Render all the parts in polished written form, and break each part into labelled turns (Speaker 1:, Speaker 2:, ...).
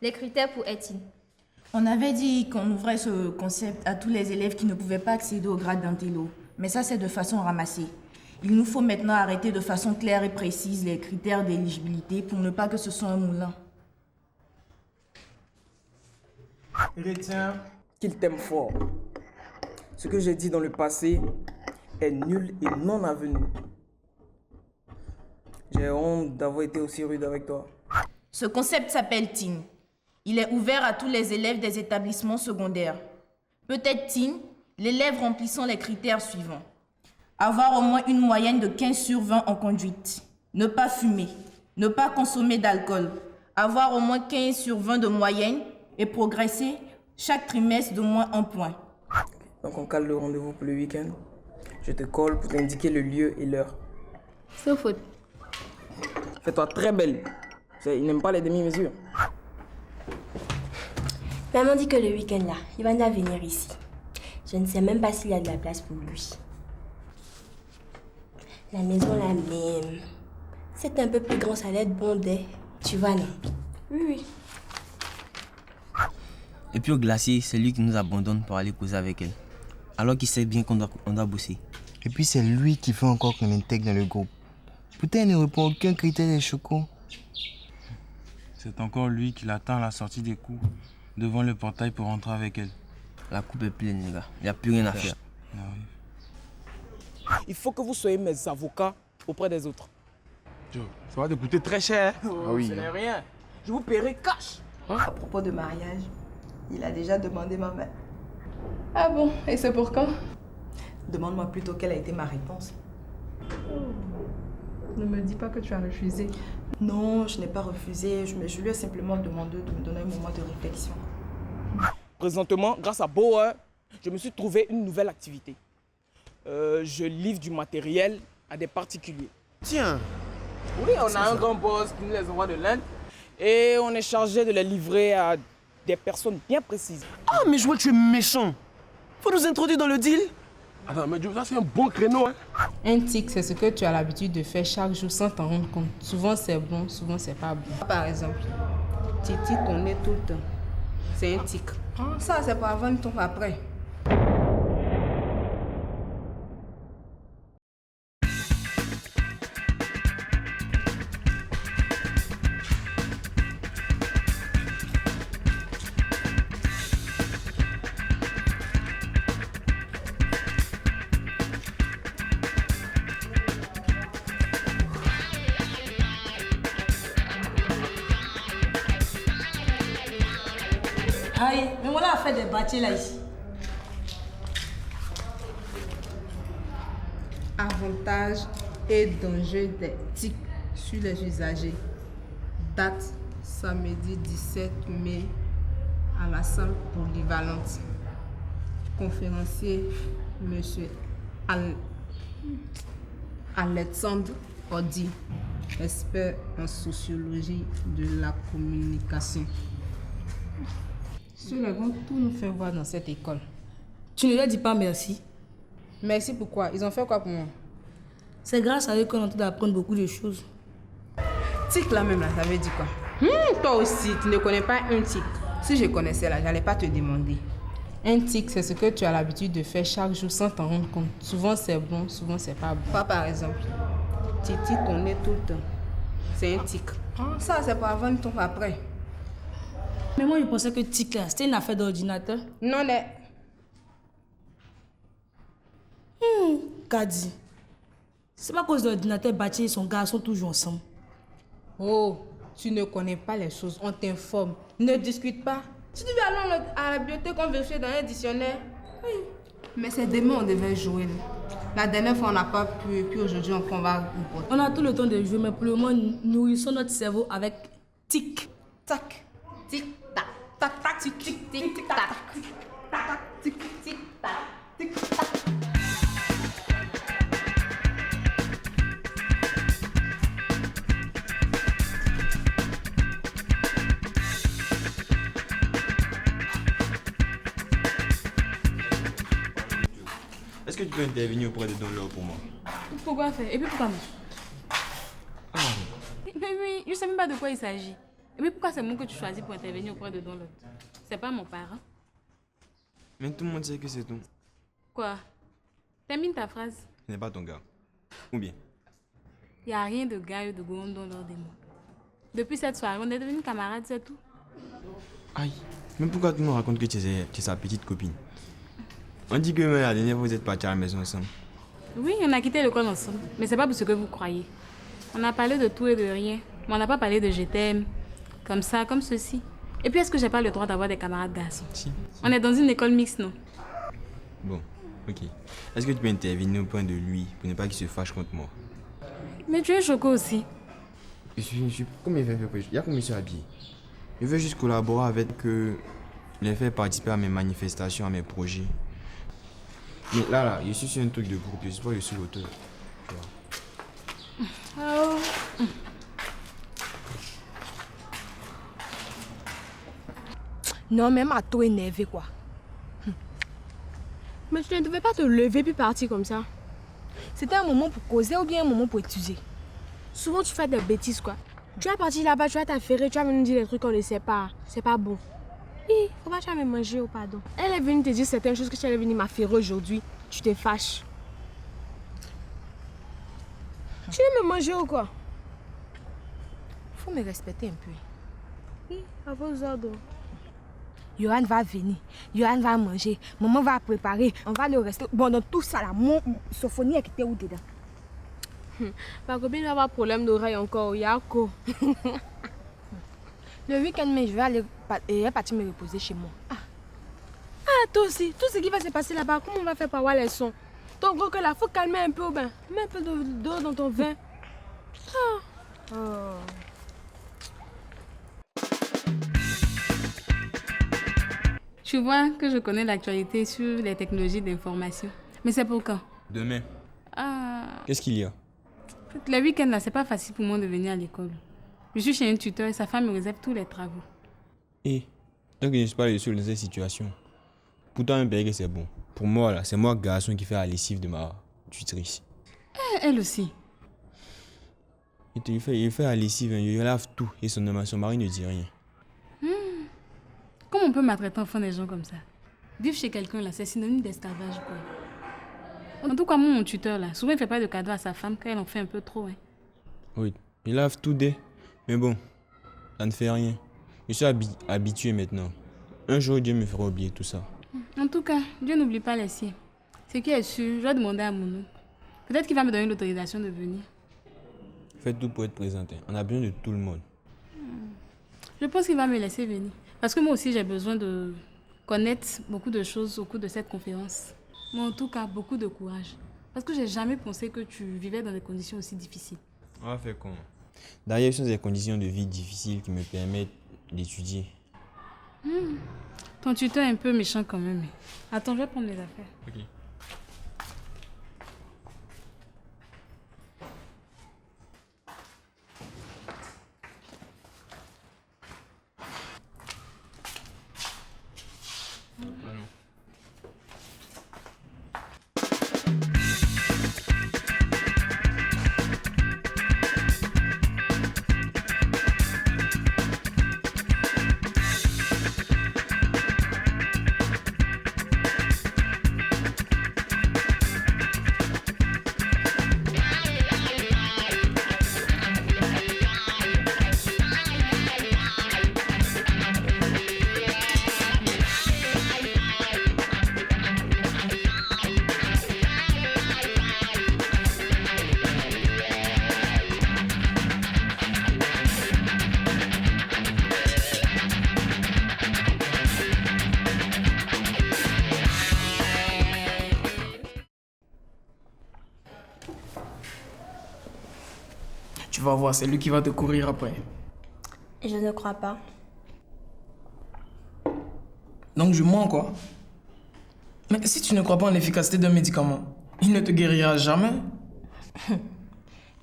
Speaker 1: Les critères pour être in.
Speaker 2: On avait dit qu'on ouvrait ce concept à tous les élèves qui ne pouvaient pas accéder au grade d'intello. Mais ça, c'est de façon ramassée. Il nous faut maintenant arrêter de façon claire et précise les critères d'éligibilité pour ne pas que ce soit un moulin.
Speaker 3: Retiens qu'il t'aime fort. Ce que j'ai dit dans le passé est nul et non avenu. J'ai honte d'avoir été aussi rude avec toi.
Speaker 2: Ce concept s'appelle TEEN. Il est ouvert à tous les élèves des établissements secondaires. Peut-être TEEN, l'élève remplissant les critères suivants. Avoir au moins une moyenne de 15 sur 20 en conduite. Ne pas fumer. Ne pas consommer d'alcool. Avoir au moins 15 sur 20 de moyenne et progresser chaque trimestre d'au moins 1 point.
Speaker 3: Donc on cale le rendez-vous pour le week-end. Je te colle pour t'indiquer le lieu et l'heure.
Speaker 1: Sauf faute.
Speaker 3: Fais-toi très belle. Il n'aime pas les demi-mesures.
Speaker 4: Maman dit que le week-end là, il va venir ici. Je ne sais même pas s'il y a de la place pour lui. La maison la même. C'est un peu plus grand, ça l'aide bondé. Tu vois, non? Oui.
Speaker 5: Et puis au glacier, c'est lui qui nous abandonne pour aller causer avec elle. Alors qu'il sait bien qu'on doit bosser.
Speaker 6: Et puis c'est lui qui fait encore qu'on intègre dans le groupe. Putain, il ne répond à aucun critère des chocos.
Speaker 7: C'est encore lui qui l'attend à la sortie des cours, devant le portail pour rentrer avec elle.
Speaker 5: La coupe est pleine, les gars. Il n'y a plus rien à faire.
Speaker 7: Ah oui.
Speaker 3: Il faut que vous soyez mes avocats auprès des autres.
Speaker 7: Ça va te coûter très cher.
Speaker 3: Ah oui. Ce n'est rien. Je vous paierai cash.
Speaker 8: À propos de mariage, il a déjà demandé ma main.
Speaker 9: Ah bon? Et c'est pour quand?
Speaker 8: Demande-moi plutôt quelle a été ma réponse.
Speaker 9: Ne me dis pas que tu as refusé.
Speaker 8: Non, je n'ai pas refusé. Je lui ai simplement demandé de me donner un moment de réflexion.
Speaker 3: Présentement, grâce à Bauer, je me suis trouvé une nouvelle activité. Je livre du matériel à des particuliers.
Speaker 6: Tiens,
Speaker 3: Oui, on a un grand boss qui nous les envoie de l'Inde et on est chargé de les livrer à des personnes bien précises.
Speaker 6: ah mais je vois que tu es méchant. Faut nous introduire dans le deal.
Speaker 7: Attends, mais ça c'est un bon créneau, hein.
Speaker 9: Un tic, c'est ce que tu as l'habitude de faire chaque jour sans t'en rendre compte. Souvent c'est bon, souvent c'est pas bon. Par exemple, Titi connaît tout le temps. C'est un tic. Ah, ça c'est pour avant ton après.
Speaker 10: Aïe, mais voilà à faire des bâtis là ici.
Speaker 9: Avantages et dangers des tics sur les usagers. Date samedi 17 mai à la salle polyvalente. Conférencier Monsieur Alexandre Audi, expert en sociologie de la communication. Sur les grands, tout nous fait voir dans cette école.
Speaker 10: Tu ne leur dis pas merci.
Speaker 9: Merci pourquoi? Ils ont fait quoi pour moi?
Speaker 10: C'est grâce à eux qu'on est en train d'apprendre beaucoup de choses.
Speaker 9: Tic là même là, ça veut dire quoi? Toi aussi, tu ne connais pas un tic. Si je connaissais là, j'allais pas te demander. Un tic, c'est ce que tu as l'habitude de faire chaque jour sans t'en rendre compte. Souvent c'est bon, souvent c'est pas bon. Pas par exemple, Titi connaît tout le temps. C'est un tic. Ah, ça c'est pour avant ton après.
Speaker 10: Mais moi, je pensais que tic là, c'était une affaire d'ordinateur.
Speaker 9: Non, mais...
Speaker 10: Kadi, c'est pas à cause de l'ordinateur Bâti et son gars sont toujours ensemble.
Speaker 9: Oh, tu ne connais pas les choses, on t'informe. Ne discute pas. Si tu veux aller à la bibliothèque, on vérifie dans un dictionnaire. Oui. Mais c'est demain on devait jouer. La dernière fois on n'a pas pu, et puis aujourd'hui on va...
Speaker 10: On a tout le temps de jouer, mais pour le moment, nourrissons notre cerveau avec tic.
Speaker 9: Tac, tic, tac, tac, tac, tic, tic, tic, tic, tac, tac, tic, tic, tac, tic, tac.
Speaker 11: Est-ce que tu peux intervenir auprès de Don Law pour moi?
Speaker 12: Pourquoi faire? Et puis pourquoi moi?
Speaker 11: Ah.
Speaker 12: Mais oui, je ne sais même pas de quoi il s'agit.
Speaker 10: Et puis pourquoi c'est moi que tu choisis pour intervenir auprès de Don Lot? C'est pas mon parent.
Speaker 7: Mais tout le monde sait que c'est tout.
Speaker 10: Quoi? Termine ta phrase.
Speaker 11: Ce n'est pas ton gars. Ou bien?
Speaker 10: Il n'y a rien de gars ou de gourmand dans l'ordre de moi. Depuis cette soirée, on est devenus camarades, c'est tout.
Speaker 7: Aïe. Mais pourquoi tu me racontes que tu es sa petite copine? On dit que même la dernière fois, vous êtes partis à la maison ensemble.
Speaker 10: Oui, on a quitté l'école ensemble. Mais c'est pas pour ce que vous croyez. On a parlé de tout et de rien. Mais on n'a pas parlé de je t'aime. Comme ça, comme ceci. Et puis, est-ce que j'ai pas le droit d'avoir des camarades garçons?
Speaker 7: Si.
Speaker 10: On est dans une école mixte, non?
Speaker 11: Bon, ok. Est-ce que tu peux intervenir au point de lui pour ne pas qu'il se fâche contre moi?
Speaker 10: Mais tu es choqué aussi.
Speaker 7: Je suis combien il y a combien ils sont habillés? Je veux juste collaborer avec les faire participer à mes manifestations, à mes projets. Mais là, je suis sur un truc de groupe, je sais pas, je suis l'auteur.
Speaker 10: Oh.
Speaker 4: Non, même à toi énervé quoi.
Speaker 12: Mais tu ne devais pas te lever puis partir comme ça.
Speaker 4: C'était un moment pour causer ou bien un moment pour étudier?
Speaker 12: Souvent tu fais des bêtises quoi. Tu vas partir là-bas, tu vas t'affairer, tu vas venir dire des trucs qu'on ne sait pas. C'est pas bon. Hi, faut pas que tu vas me manger ou pardon. Elle est venue te dire certaines choses que tu allais venir m'affairer aujourd'hui. Tu te fâches. Tu veux me manger ou quoi?
Speaker 4: Faut me respecter un peu.
Speaker 12: Hi, à vos ordres.
Speaker 4: Johan va venir, Johan va manger, maman va préparer, on va le rester. Bon, dans tout ça là, mon Sophonie était où dedans?
Speaker 12: Ma copine va avoir problème d'oreille encore, Yako.
Speaker 4: Le week-end, mais je vais aller partir me reposer chez moi.
Speaker 12: Ah, toi aussi, tout ce qui va se passer là-bas, comment on va faire pour avoir les sons? Ton gros que là, faut calmer un peu, ben. Mets un peu d'eau dans ton vin. Ah. Oh.
Speaker 10: Tu vois que je connais l'actualité sur les technologies d'information. Mais c'est pour quand?
Speaker 11: Demain.
Speaker 10: Ah.
Speaker 11: Qu'est-ce qu'il y a?
Speaker 10: Le week-end, là, c'est pas facile pour moi de venir à l'école. Je suis chez un tuteur et sa femme me réserve tous les travaux.
Speaker 11: Et donc je ne suis pas le seul dans cette situation. Pourtant, un père que c'est bon. Pour moi, là, c'est moi, garçon, qui fait la lessive de ma tutrice.
Speaker 10: Elle aussi.
Speaker 11: Il fait la lessive, il lave tout et son mari ne dit rien.
Speaker 10: Comment on peut maltraiter enfant des gens comme ça? Vivre chez quelqu'un, là, c'est synonyme d'esclavage, quoi. En tout cas, mon tuteur, là, souvent, il fait pas de cadeaux à sa femme quand elle en fait un peu trop, hein.
Speaker 11: Oui, il lave tout dès. Mais bon, ça ne fait rien. Je suis habitué maintenant. Un jour, Dieu me fera oublier tout ça.
Speaker 10: En tout cas, Dieu n'oublie pas les siens. Ce qui est sûr, je vais demander à mon oncle. Peut-être qu'il va me donner l'autorisation de venir.
Speaker 11: Faites tout pour être présenté. On a besoin de tout le monde.
Speaker 10: Je pense qu'il va me laisser venir. Parce que moi aussi, j'ai besoin de connaître beaucoup de choses au cours de cette conférence. Mais en tout cas, beaucoup de courage. Parce que j'ai jamais pensé que tu vivais dans des conditions aussi difficiles.
Speaker 11: On va faire comment? D'ailleurs, ce sont des conditions de vie difficiles qui me permettent d'étudier.
Speaker 10: Ton tuteur est un peu méchant quand même. Attends, je vais prendre mes affaires.
Speaker 11: Ok.
Speaker 3: Tu vas voir, c'est lui qui va te courir après.
Speaker 4: Je ne crois pas.
Speaker 3: Donc je mens quoi? Mais si tu ne crois pas en l'efficacité d'un médicament, il ne te guérira jamais.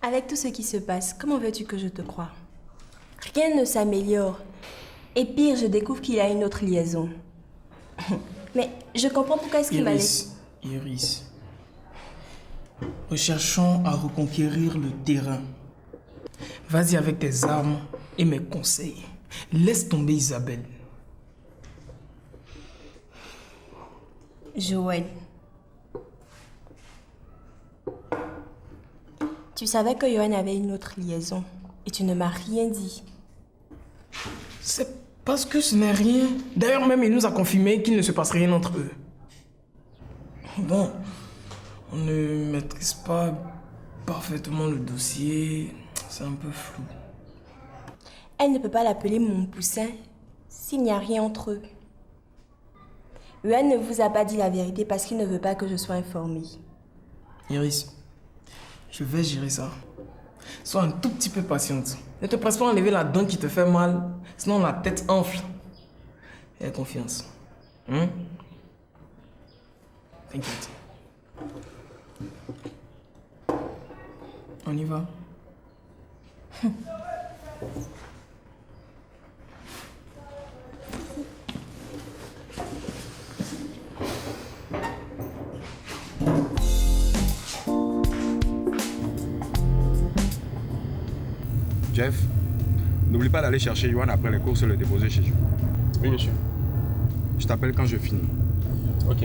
Speaker 4: Avec tout ce qui se passe, comment veux-tu que je te croie? Rien ne s'améliore. Et pire, je découvre qu'il y a une autre liaison. Mais je comprends pourquoi est-ce qu'il m'a laissé...
Speaker 3: Iris. Recherchons à reconquérir le terrain. Vas-y avec tes armes et mes conseils.
Speaker 13: Laisse tomber Isabelle.
Speaker 4: Joël. Tu savais que Johan avait une autre liaison et tu ne m'as rien dit.
Speaker 13: C'est parce que ce n'est rien. D'ailleurs, même il nous a confirmé qu'il ne se passe rien entre eux. Bon, on ne maîtrise pas parfaitement le dossier. C'est un peu flou.
Speaker 4: Elle ne peut pas l'appeler mon poussin s'il n'y a rien entre eux. Johan ne vous a pas dit la vérité parce qu'il ne veut pas que je sois informée.
Speaker 13: Iris, je vais gérer ça. Sois un tout petit peu patiente. Ne te presse pas à enlever la dent qui te fait mal, sinon la tête enfle. Aie confiance. T'inquiète. On y va.
Speaker 14: Jeff, n'oublie pas d'aller chercher Yohan après les courses et le déposer chez lui.
Speaker 15: Oui, monsieur.
Speaker 14: Je t'appelle quand je finis.
Speaker 15: Ok.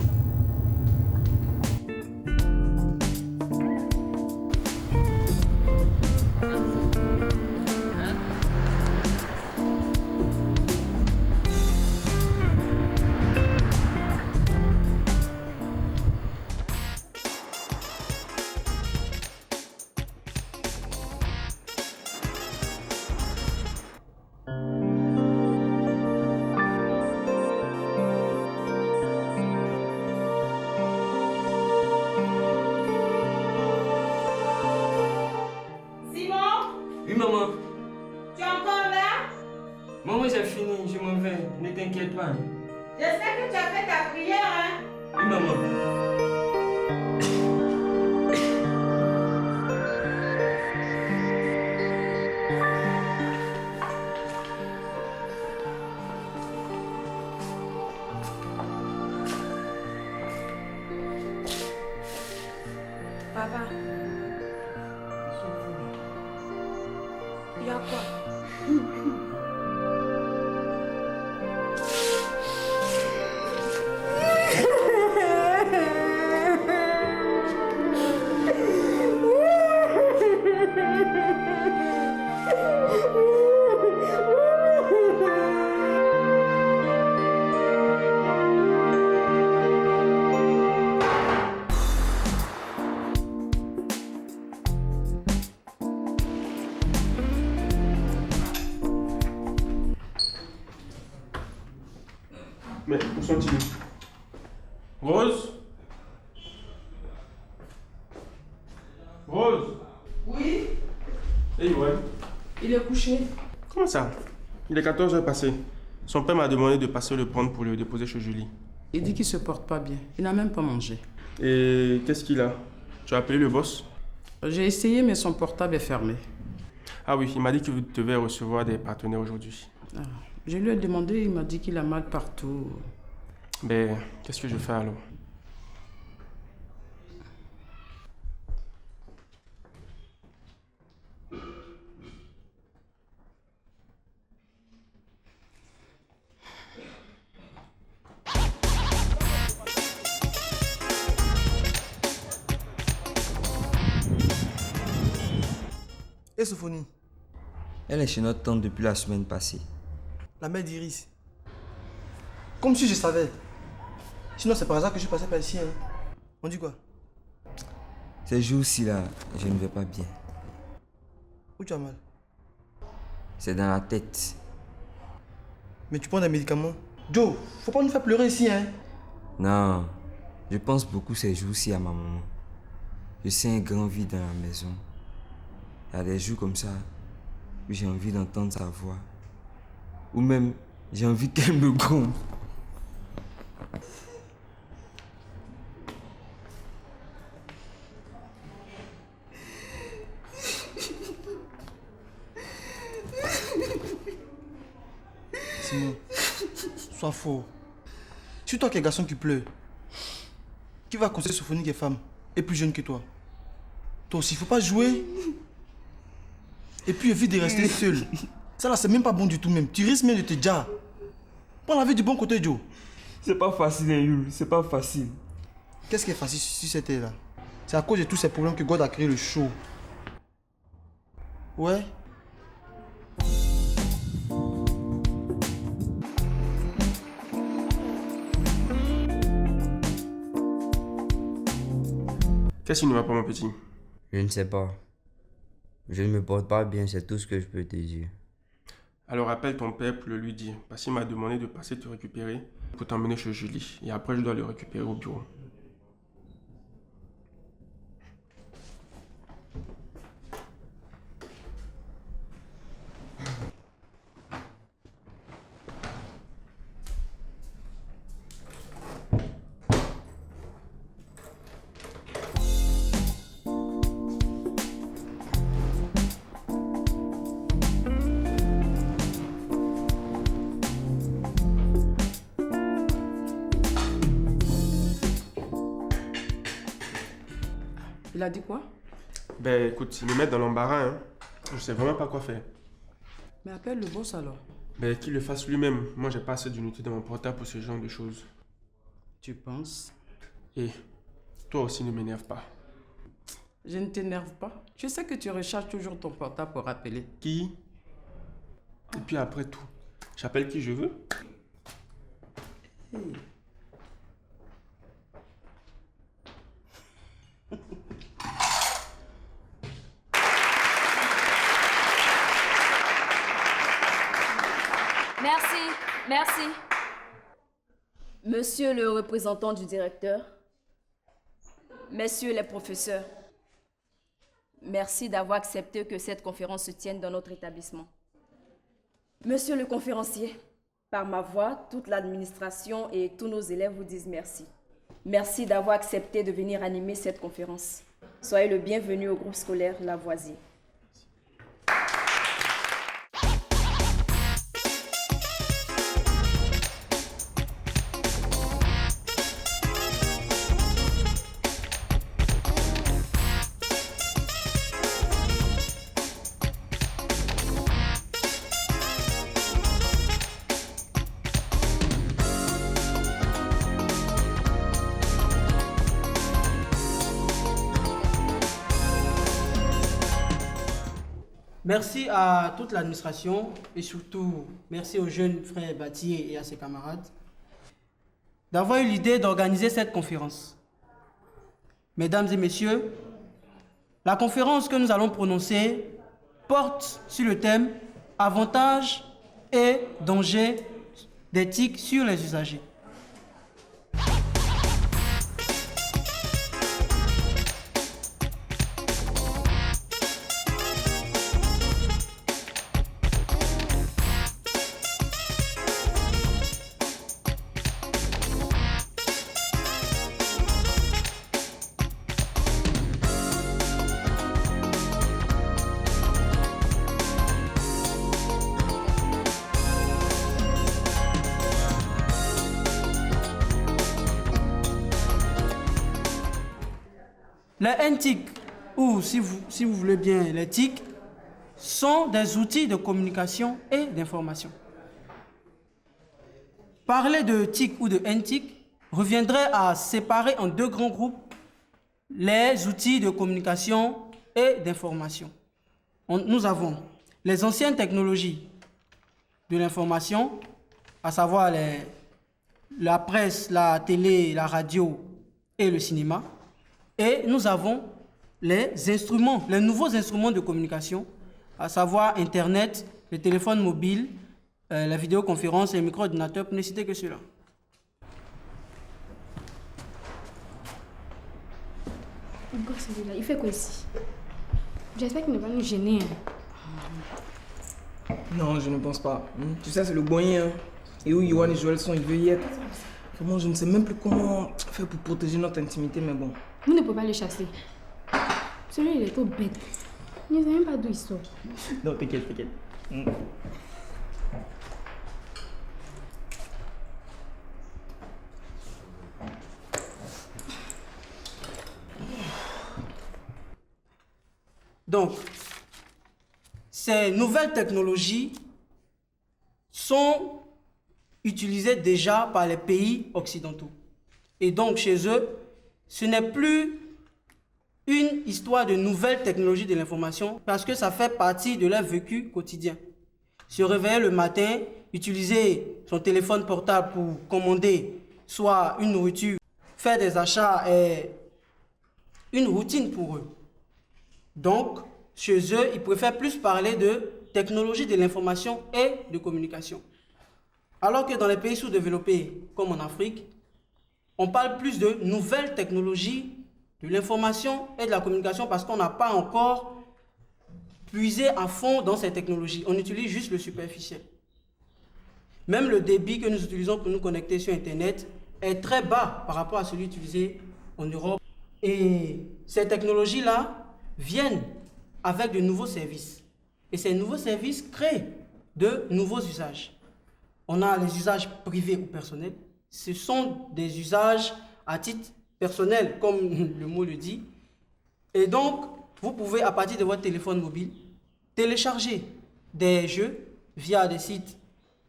Speaker 13: Oui, maman.
Speaker 16: Tu es encore là?
Speaker 13: Maman, j'ai fini, je m'en vais. Ne t'inquiète pas.
Speaker 16: Je sais que tu as fait ta prière, hein?
Speaker 13: Oui, maman.
Speaker 12: Papa. Il y a quoi?
Speaker 15: Mais où sont-ils? Rose? Rose?
Speaker 16: Oui?
Speaker 15: Hey, ouais.
Speaker 16: Il est couché.
Speaker 15: Comment ça? Il est 14h passé. Son père m'a demandé de passer le prendre pour le déposer chez Julie.
Speaker 16: Il dit qu'il se porte pas bien. Il n'a même pas mangé.
Speaker 15: Et qu'est-ce qu'il a? Tu as appelé le boss?
Speaker 16: J'ai essayé, mais son portable est fermé.
Speaker 15: Ah oui, il m'a dit que vous devez recevoir des partenaires aujourd'hui.
Speaker 16: Ah, je lui ai demandé, il m'a dit qu'il a mal partout.
Speaker 15: Ben, qu'est-ce que je fais alors?
Speaker 17: Et Sophonie?
Speaker 5: Elle est chez notre tante depuis la semaine passée.
Speaker 17: La mère d'Iris. Comme si je savais. Sinon, c'est par hasard que je suis passé par ici. Hein. On dit quoi?
Speaker 5: Ces jours-ci là, je ne vais pas bien.
Speaker 17: Où tu as mal?
Speaker 5: C'est dans la tête.
Speaker 17: Mais tu prends des médicaments? Joe, faut pas nous faire pleurer ici, hein?
Speaker 5: Non, je pense beaucoup ces jours-ci à ma maman. Je sens un grand vide dans la maison. Il y a des jours comme ça où j'ai envie d'entendre sa voix. Ou même, j'ai envie qu'elle me gronde.
Speaker 17: Simon, sois fort. C'est toi qui es garçon qui pleure. Qui va conseiller Sophonie qui est femme et plus jeune que toi? Toi aussi, il faut pas jouer. Et puis évite de rester seul. Ça là, c'est même pas bon du tout même. Tu risques même de te dire. Prends la vie du bon côté, Joe.
Speaker 5: C'est pas facile, hein, Yul. C'est pas facile.
Speaker 17: Qu'est-ce qui est facile si c'était là? C'est à cause de tous ces problèmes que God a créé le show. Ouais.
Speaker 15: Qu'est-ce qui ne va pas, mon petit?
Speaker 5: Je ne sais pas. Je ne me porte pas bien, c'est tout ce que je peux te dire.
Speaker 15: Alors appelle ton père pour le lui dire. Parce qu'il m'a demandé de passer te récupérer pour t'emmener chez Julie. Et après, je dois le récupérer au bureau.
Speaker 16: Il a dit quoi?
Speaker 15: Ben écoute, ils me mettent dans l'embarras, hein. Je sais vraiment pas quoi faire.
Speaker 16: Mais appelle le boss alors.
Speaker 15: Ben qu'il le fasse lui-même. Moi, j'ai pas assez d'unité dans mon portable pour ce genre de choses.
Speaker 16: Tu penses?
Speaker 15: Et toi aussi, ne m'énerve pas.
Speaker 16: Je ne t'énerve pas. Je sais que tu recharges toujours ton portable pour appeler.
Speaker 15: Qui? Et puis après tout, j'appelle qui je veux.
Speaker 16: Hey.
Speaker 18: Merci. Monsieur le représentant du directeur, messieurs les professeurs, merci d'avoir accepté que cette conférence se tienne dans notre établissement. Monsieur le conférencier, par ma voix, toute l'administration et tous nos élèves vous disent merci. Merci d'avoir accepté de venir animer cette conférence. Soyez le bienvenu au groupe scolaire Lavoisier.
Speaker 19: Merci à toute l'administration et surtout merci au jeune frère Batier et à ses camarades d'avoir eu l'idée d'organiser cette conférence. Mesdames et messieurs, la conférence que nous allons prononcer porte sur le thème « Avantages et dangers d'éthique sur les usagers ». Les NTIC, ou si vous voulez bien les TIC, sont des outils de communication et d'information. Parler de TIC ou de NTIC reviendrait à séparer en deux grands groupes les outils de communication et d'information. Nous avons les anciennes technologies de l'information, à savoir la presse, la télé, la radio et le cinéma. Et nous avons les nouveaux instruments de communication, à savoir Internet, les téléphones mobiles, la vidéoconférence et les micro-ordinateurs, pour ne citer que cela.
Speaker 12: Encore celui-là, il fait quoi ici? J'espère qu'il ne va pas nous gêner.
Speaker 13: Non, je ne pense pas. Tu sais, c'est le moyen. Hein. Et où Yohan et Joël sont, il veut y être. Vraiment, je ne sais même plus comment faire pour protéger notre intimité, mais bon.
Speaker 12: Vous ne pouvez pas le chasser. Celui-là, il est trop bête. Il ne sait même pas d'où il sort.
Speaker 13: Non, t'inquiète.
Speaker 19: Donc, ces nouvelles technologies sont utilisés déjà par les pays occidentaux. Et donc, chez eux, ce n'est plus une histoire de nouvelles technologies de l'information parce que ça fait partie de leur vécu quotidien. Se réveiller le matin, utiliser son téléphone portable pour commander soit une nourriture, faire des achats est une routine pour eux. Donc, chez eux, ils préfèrent plus parler de technologie de l'information et de communication. Alors que dans les pays sous-développés, comme en Afrique, on parle plus de nouvelles technologies de l'information et de la communication parce qu'on n'a pas encore puisé à fond dans ces technologies. On utilise juste le superficiel. Même le débit que nous utilisons pour nous connecter sur Internet est très bas par rapport à celui utilisé en Europe. Et ces technologies-là viennent avec de nouveaux services. Et ces nouveaux services créent de nouveaux usages. On a les usages privés ou personnels. Ce sont des usages à titre personnel, comme le mot le dit. Et donc, vous pouvez, à partir de votre téléphone mobile, télécharger des jeux via des sites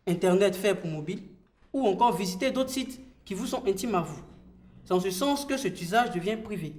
Speaker 19: Internet faits pour mobile ou encore visiter d'autres sites qui vous sont intimes à vous. C'est en ce sens que cet usage devient privé.